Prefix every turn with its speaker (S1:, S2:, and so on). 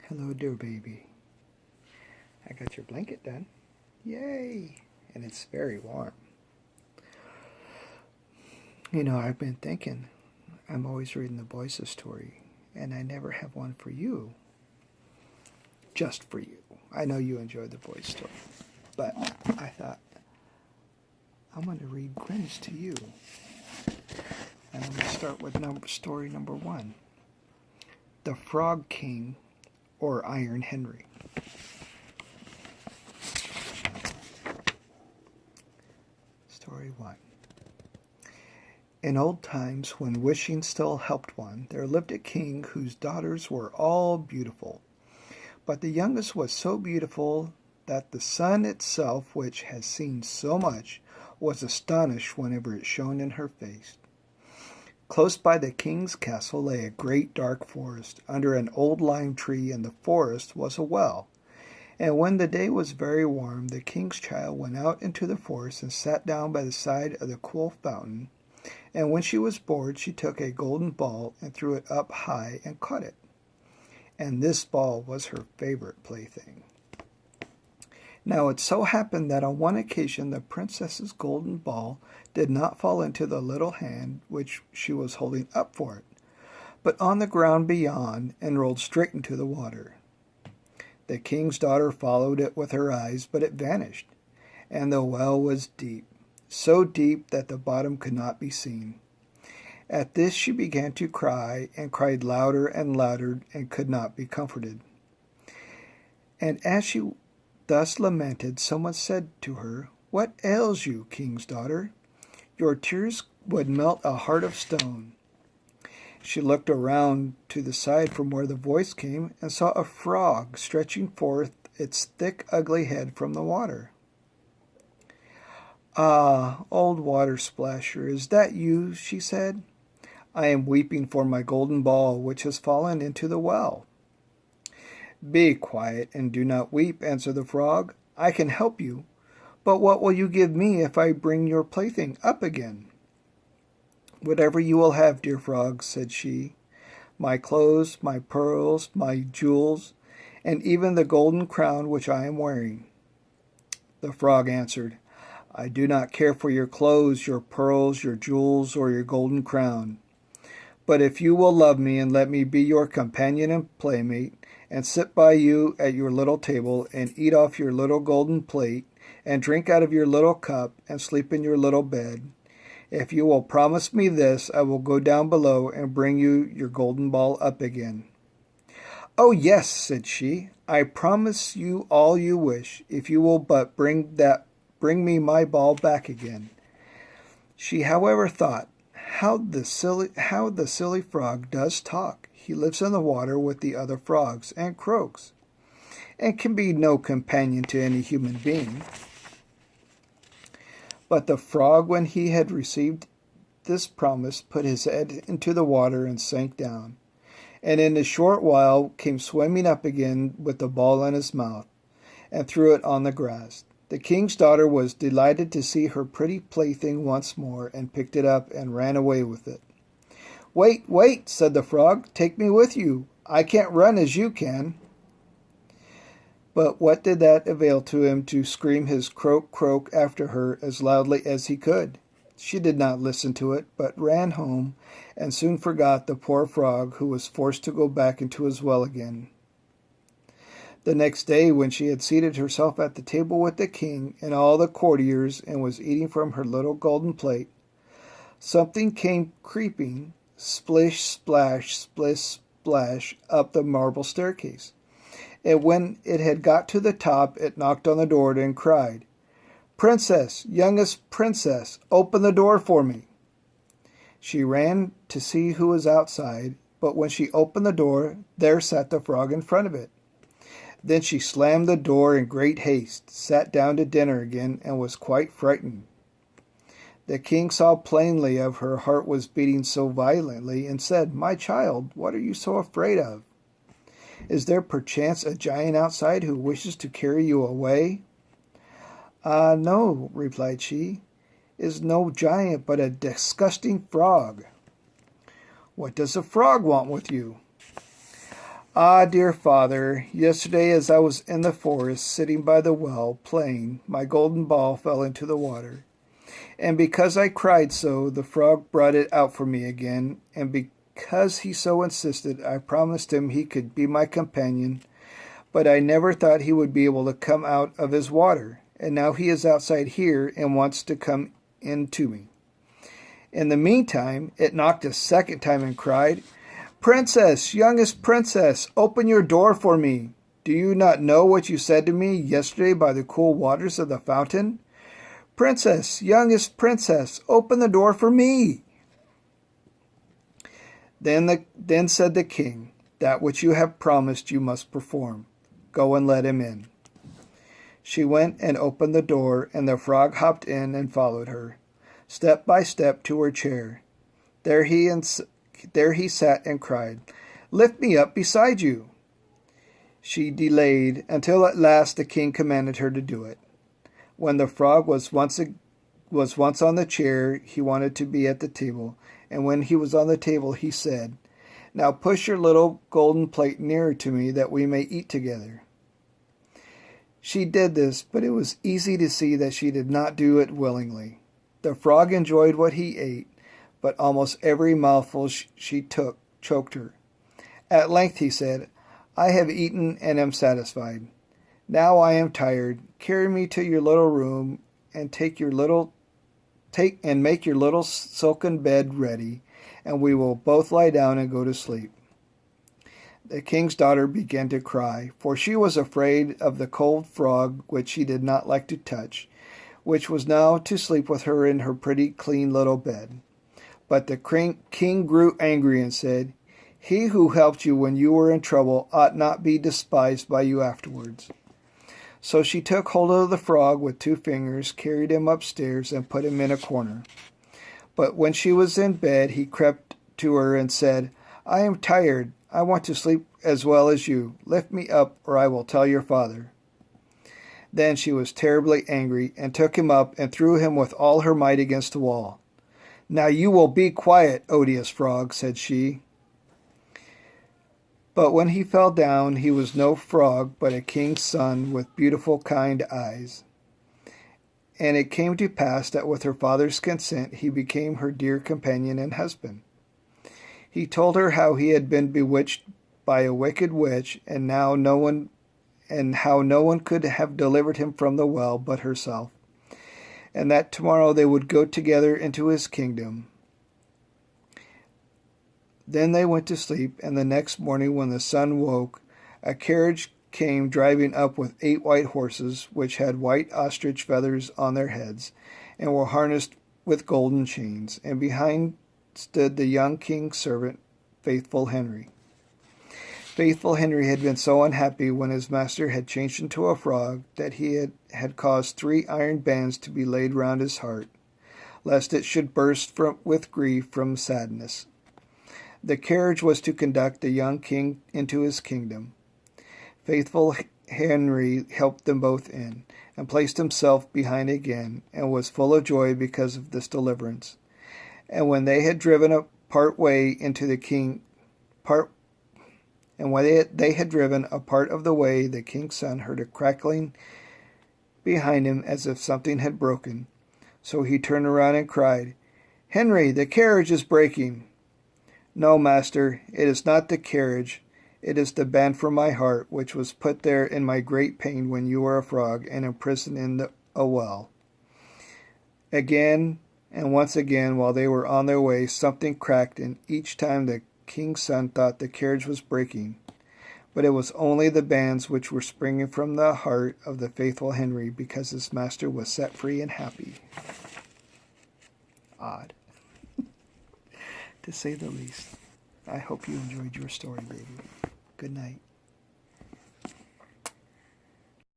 S1: Hello, dear baby. I got your blanket done. Yay! And it's very warm. I've been thinking, I'm always reading the boys a story, and I never have one for you. Just for you. I know you enjoy the boys' story, but I thought, I'm going to read Grimm's to you. And I'm going to start with story number 1. The Frog King, or Iron Henry. Story 1. In old times, when wishing still helped one, there lived a king whose daughters were all beautiful. But the youngest was so beautiful that the sun itself, which has seen so much, was astonished whenever it shone in her face. Close by the king's castle lay a great dark forest. Under an old lime tree in the forest was a well. And when the day was very warm, the king's child went out into the forest and sat down by the side of the cool fountain. And when she was bored, she took a golden ball and threw it up high and caught it. And this ball was her favorite plaything. Now it so happened that on one occasion the princess's golden ball did not fall into the little hand which she was holding up for it, but on the ground beyond and rolled straight into the water. The king's daughter followed it with her eyes, but it vanished, and the well was deep, so deep that the bottom could not be seen. At this she began to cry, and cried louder and louder, and could not be comforted. And as she thus lamented, someone said to her, "What ails you, king's daughter? Your tears would melt a heart of stone." She looked around to the side from where the voice came, and saw a frog stretching forth its thick, ugly head from the water. "Ah, old water splasher, is that you?" she said. "I am weeping for my golden ball, which has fallen into the well." "Be quiet and do not weep," answered the frog. "I can help you, but what will you give me if I bring your plaything up again?" "Whatever you will have, dear frog," said she. "My clothes, my pearls, my jewels, and even the golden crown which I am wearing." The frog answered, "I do not care for your clothes, your pearls, your jewels, or your golden crown. But if you will love me and let me be your companion and playmate, and sit by you at your little table, and eat off your little golden plate, and drink out of your little cup, and sleep in your little bed, if you will promise me this, I will go down below and bring you your golden ball up again." "Oh, yes," said she, "I promise you all you wish, if you will but bring me my ball back again." She, however, thought, How the silly frog does talk. He lives in the water with the other frogs and croaks, and can be no companion to any human being. But the frog, when he had received this promise, put his head into the water and sank down, and in a short while came swimming up again with the ball in his mouth, and threw it on the grass. The king's daughter was delighted to see her pretty plaything once more, and picked it up and ran away with it. "Wait, wait," said the frog, "take me with you. I can't run as you can." But what did that avail to him to scream his croak, croak after her as loudly as he could? She did not listen to it, but ran home, and soon forgot the poor frog, who was forced to go back into his well again. The next day, when she had seated herself at the table with the king and all the courtiers, and was eating from her little golden plate, something came creeping, splish, splash, splish, splash, up the marble staircase. And when it had got to the top, it knocked on the door and cried, "Princess, youngest princess, open the door for me." She ran to see who was outside, but when she opened the door, there sat the frog in front of it. Then she slammed the door in great haste, sat down to dinner again, and was quite frightened. The king saw plainly of her heart was beating so violently, and said, "My child, what are you so afraid of? Is there perchance a giant outside who wishes to carry you away?" "Ah, no," replied she, "is no giant, but a disgusting frog." "What does a frog want with you?" Ah, dear father, yesterday as I was in the forest sitting by the well playing, my golden ball fell into the water. And because I cried so, the frog brought it out for me again, and because he so insisted, I promised him he could be my companion, but I never thought he would be able to come out of his water, and now he is outside here and wants to come in to me. In the meantime, it knocked a second time and cried, Princess, youngest princess, open your door for me. Do you not know what you said to me yesterday by the cool waters of the fountain? Princess, youngest princess, open the door for me. Then said the king, that which you have promised you must perform. Go and let him in. She went and opened the door, and the frog hopped in and followed her, step by step to her chair. There he sat and cried, Lift me up beside you. She delayed until at last the king commanded her to do it. When the frog was once on the chair, he wanted to be at the table, and when he was on the table, he said, Now push your little golden plate nearer to me that we may eat together. She did this, but it was easy to see that she did not do it willingly. The frog enjoyed what he ate, but almost every mouthful she took choked her. At length he said, I have eaten and am satisfied. Now I am tired. Carry me to your little room and make your little silken bed ready, and we will both lie down and go to sleep. The king's daughter began to cry, for she was afraid of the cold frog which she did not like to touch, which was now to sleep with her in her pretty clean little bed. But the king grew angry and said, He who helped you when you were in trouble ought not be despised by you afterwards. So she took hold of the frog with 2 fingers, carried him upstairs, and put him in a corner. But when she was in bed, he crept to her and said, I am tired. I want to sleep as well as you. Lift me up, or I will tell your father. Then she was terribly angry, and took him up and threw him with all her might against the wall. Now you will be quiet, odious frog, said she. But when he fell down, he was no frog, but a king's son with beautiful, kind eyes. And it came to pass that with her father's consent, he became her dear companion and husband. He told her how he had been bewitched by a wicked witch, and how no one could have delivered him from the well but herself, and that tomorrow they would go together into his kingdom. Then they went to sleep, and the next morning when the sun woke, a carriage came driving up with 8 white horses, which had white ostrich feathers on their heads, and were harnessed with golden chains, and behind stood the young king's servant, Faithful Henry. Faithful Henry had been so unhappy when his master had changed into a frog that he had caused 3 iron bands to be laid round his heart, lest it should burst with grief from sadness. The carriage was to conduct the young king into his kingdom. Faithful Henry helped them both in, and placed himself behind again, and was full of joy because of this deliverance. And when they had driven a part of the way, the king's son heard a crackling behind him as if something had broken. So he turned around and cried, Henry, the carriage is breaking. No, master, it is not the carriage. It is the band from my heart, which was put there in my great pain when you were a frog and imprisoned in a well. Again and once again, while they were on their way, something cracked, and each time the king's son thought the carriage was breaking. But it was only the bands which were springing from the heart of the faithful Henry, because his master was set free and happy. Odd, to say the least. I hope you enjoyed your story, baby. Good night.